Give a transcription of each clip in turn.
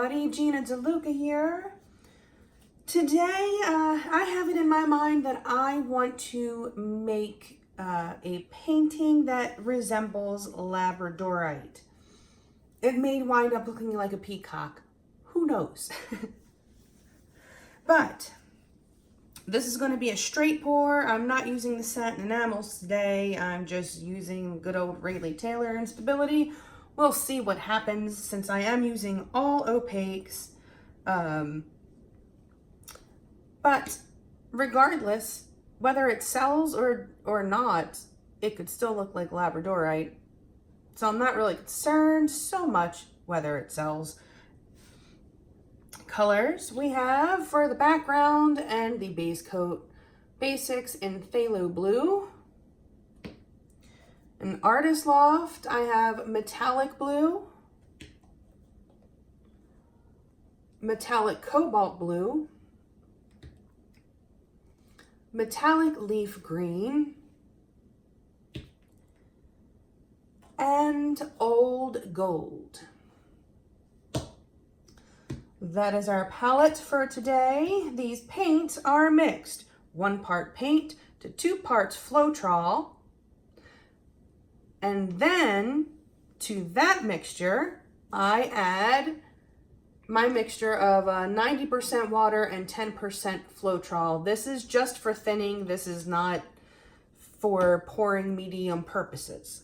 everybody, Gina DeLuca here. Today, I have it in my mind that I want to make a painting that resembles Labradorite. It may wind up looking like a peacock. Who knows? But this is going to be a straight pour. I'm not using the satin enamels today. I'm just using good old Rayleigh Taylor Instability. We'll see what happens since I am using all opaques. But regardless, whether it sells or not, it could still look like Labradorite. So I'm not really concerned so much whether it sells. Colors we have for the background and the base coat, Basics in Phthalo Blue. An Artist Loft, I have Metallic Blue, Metallic Cobalt Blue, Metallic Leaf Green, and Old Gold. That is our palette for today. These paints are mixed. 1 part paint to 2 parts Floetrol. And then to that mixture, I add my mixture of 90% water and 10% Floetrol. This is just for thinning. This is not for pouring medium purposes.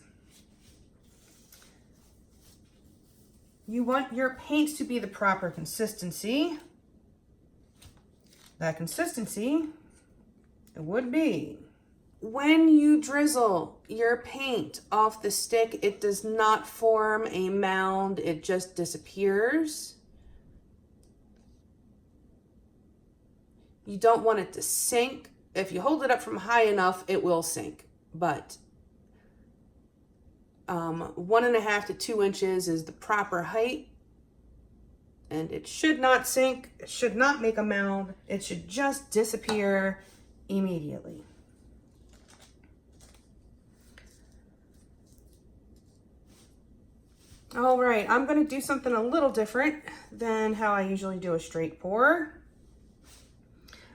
You want your paints to be the proper consistency. That consistency would be when you drizzle your paint off the stick, it does not form a mound, it just disappears. You don't want it to sink. If you hold it up from high enough, it will sink, but 1.5 to 2 inches is the proper height, and it should not sink, it should not make a mound, it should just disappear immediately. All right, I'm going to do something a little different than how I usually do a straight pour.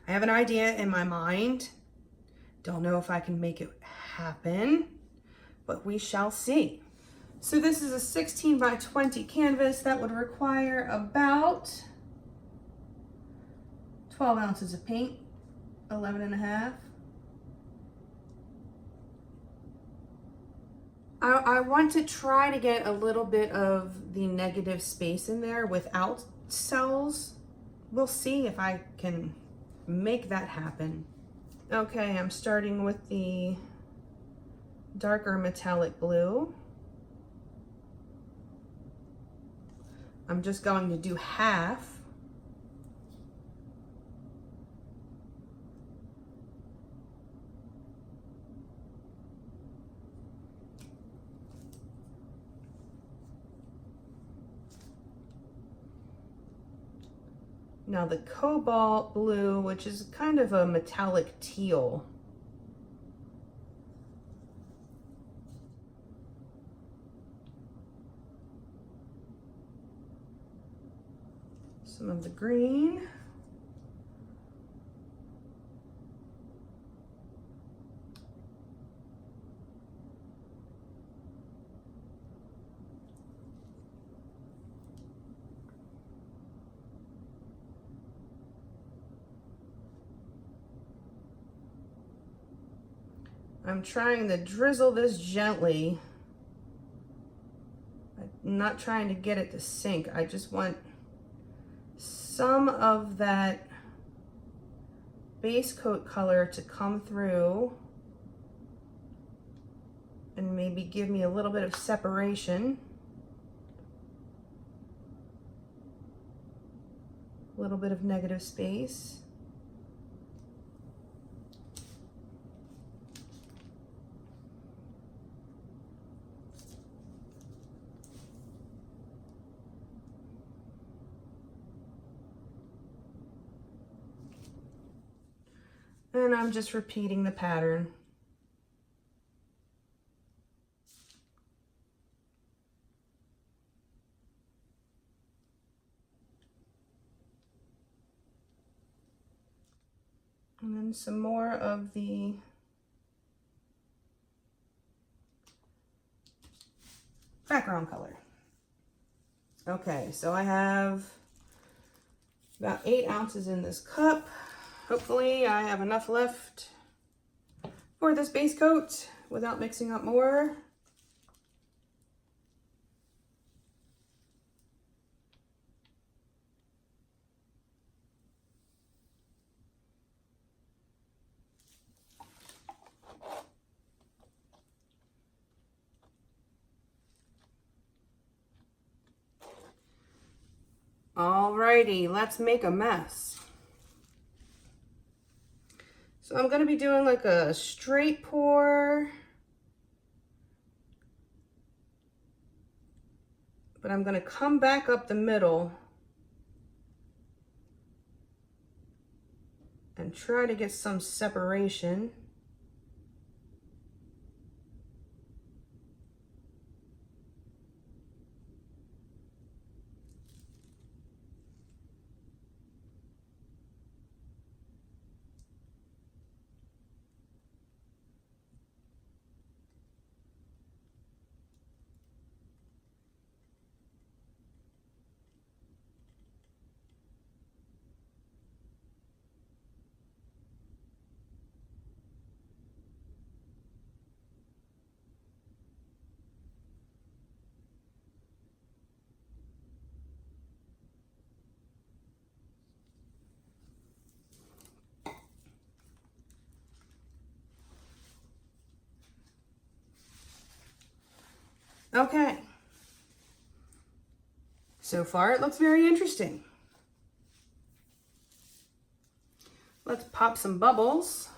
I have an idea in my mind. Don't know if I can make it happen, but we shall see. So this is a 16 by 20 canvas that would require about 12 ounces of paint, 11.5. I want to try to get a little bit of the negative space in there without cells. We'll see if I can make that happen. Okay, I'm starting with the darker metallic blue. I'm just going to do half. Now the cobalt blue, which is kind of a metallic teal. Some of the green. I'm trying to drizzle this gently. I'm not trying to get it to sink. I just want some of that base coat color to come through and maybe give me a little bit of separation. A little bit of negative space. And I'm just repeating the pattern. And then some more of the background color. Okay, so I have about 8 ounces in this cup. Hopefully I have enough left for this base coat without mixing up more. Alrighty, let's make a mess. So I'm going to be doing like a straight pour, but I'm going to come back up the middle and try to get some separation. Okay. So far it looks very interesting. Let's pop some bubbles.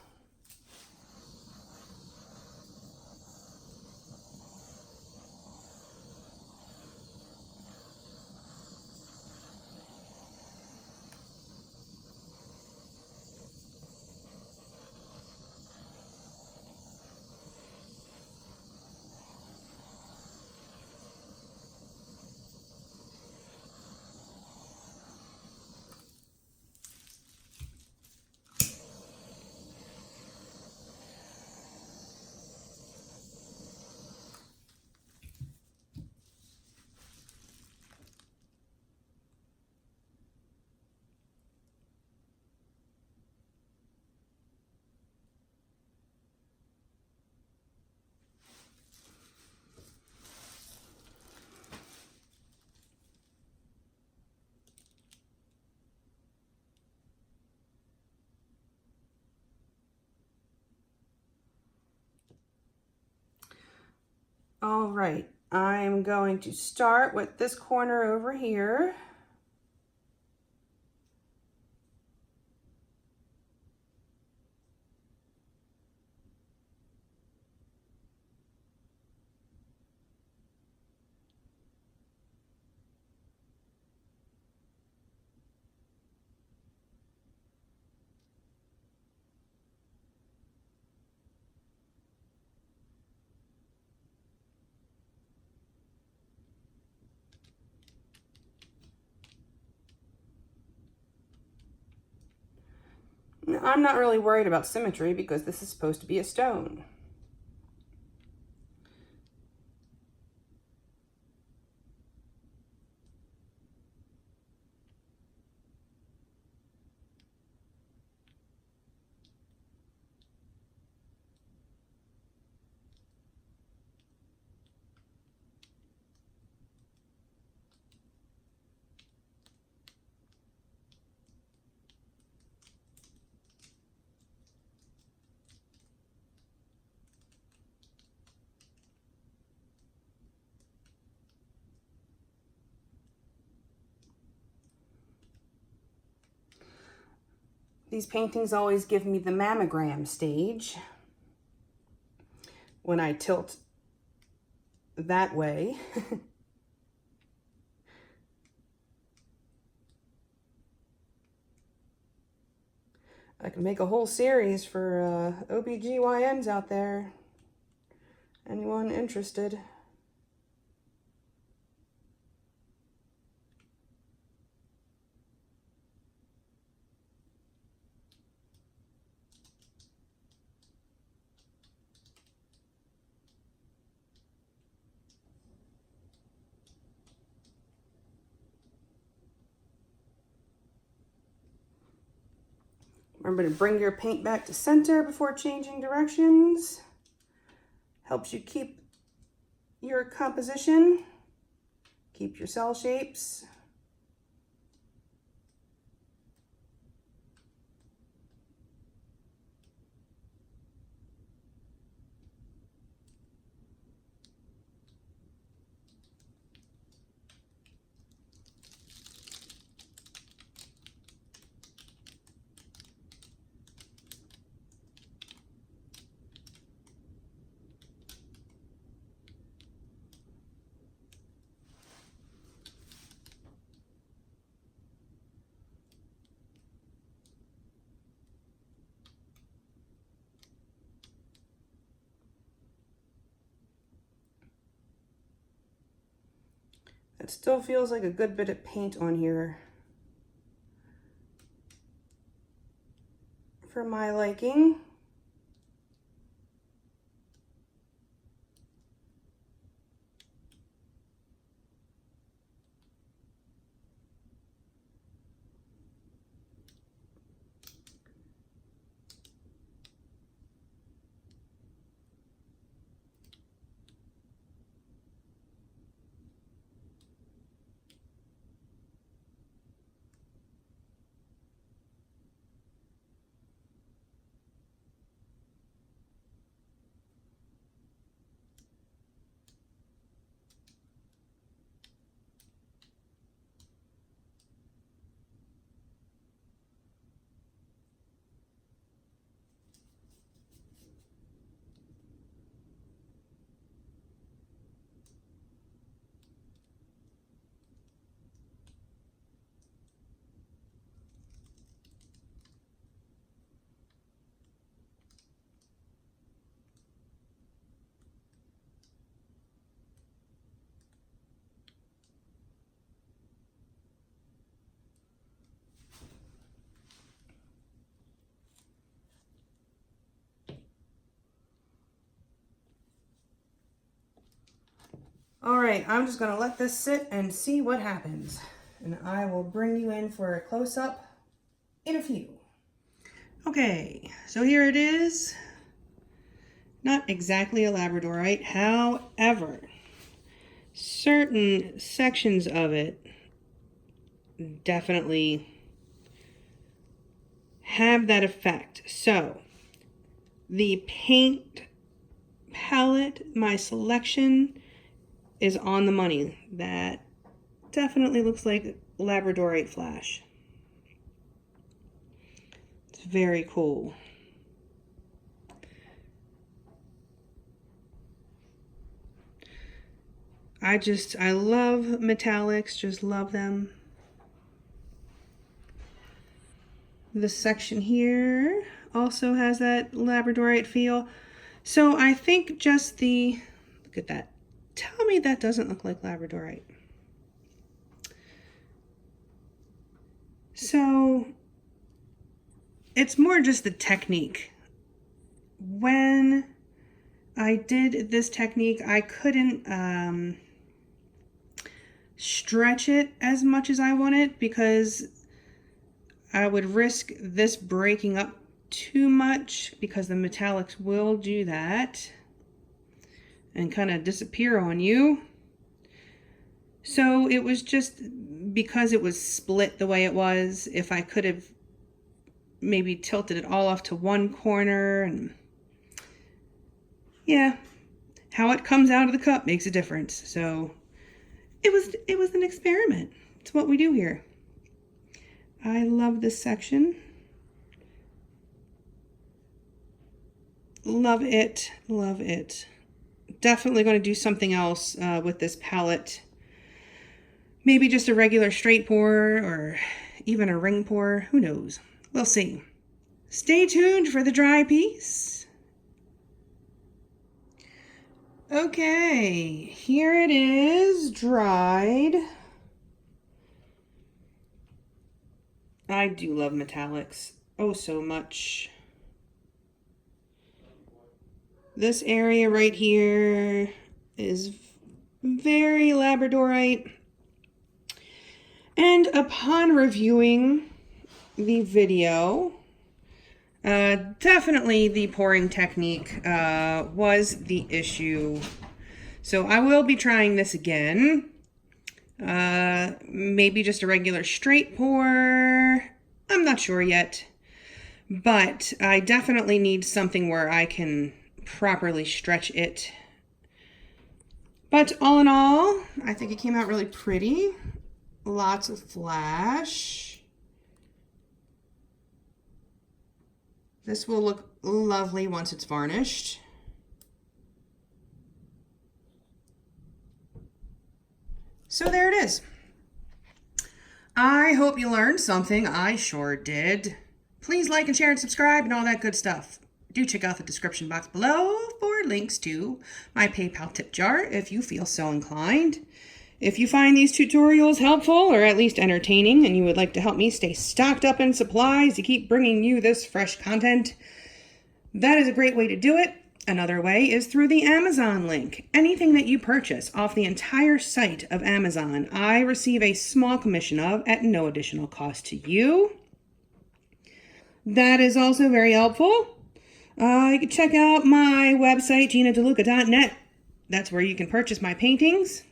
All right, I'm going to start with this corner over here. I'm not really worried about symmetry because this is supposed to be a stone. These paintings always give me the mammogram stage when I tilt that way. I can make a whole series for OBGYNs out there. Anyone interested? Remember to bring your paint back to center before changing directions. Helps you keep your composition, keep your cell shapes. It still feels like a good bit of paint on here for my liking. All right, I'm just gonna let this sit and see what happens. And I will bring you in for a close-up in a few. Okay, so here it is. Not exactly a Labradorite, however, certain sections of it definitely have that effect. So, the paint palette, my selection, is on the money. That definitely looks like Labradorite flash. It's very cool. I love metallics, just love them. This section here also has that Labradorite feel. So I think just look at that. Tell me that doesn't look like Labradorite. So it's more just the technique. When I did this technique, I couldn't stretch it as much as I wanted because I would risk this breaking up too much, because the metallics will do that and kind of disappear on you. So it was just because it was split the way it was, if I could have maybe tilted it all off to one corner, and yeah, how it comes out of the cup makes a difference. So it was an experiment. It's what we do here. I love this section. Love it, love it. Definitely going to do something else with this palette. Maybe just a regular straight pour or even a ring pour. Who knows? We'll see. Stay tuned for the dry piece. Okay, here it is, dried. I do love metallics. Oh, so much. This area right here is very Labradorite. And upon reviewing the video, Definitely the pouring technique was the issue. So I will be trying this again. Maybe just a regular straight pour. I'm not sure yet. But I definitely need something where I can properly stretch it. But all in all, I think it came out really pretty. Lots of flash. This will look lovely once it's varnished. So there it is. I hope you learned something. I sure did. Please like and share and subscribe and all that good stuff. Do check out the description box below for links to my PayPal tip jar if you feel so inclined. If you find these tutorials helpful or at least entertaining and you would like to help me stay stocked up in supplies to keep bringing you this fresh content, that is a great way to do it. Another way is through the Amazon link. Anything that you purchase off the entire site of Amazon, I receive a small commission of at no additional cost to you. That is also very helpful. You can check out my website, GinaDeLuca.net. That's where you can purchase my paintings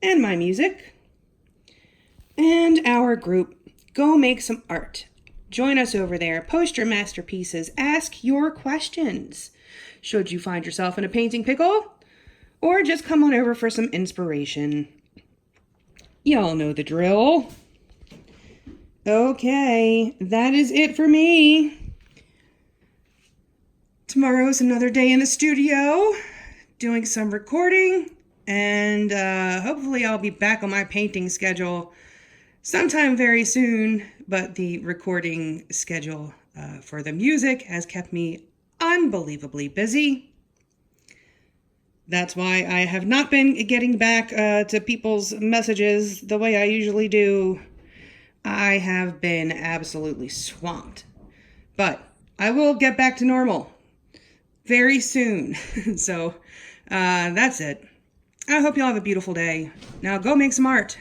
and my music. And our group, Go Make Some Art. Join us over there. Post your masterpieces. Ask your questions. Should you find yourself in a painting pickle? Or just come on over for some inspiration. Y'all know the drill. Okay, that is it for me. Tomorrow's another day in the studio doing some recording, and hopefully I'll be back on my painting schedule sometime very soon, but the recording schedule for the music has kept me unbelievably busy. That's why I have not been getting back to people's messages the way I usually do. I have been absolutely swamped, but I will get back to normal very soon. So that's it. I hope you all have a beautiful day. Now go make some art.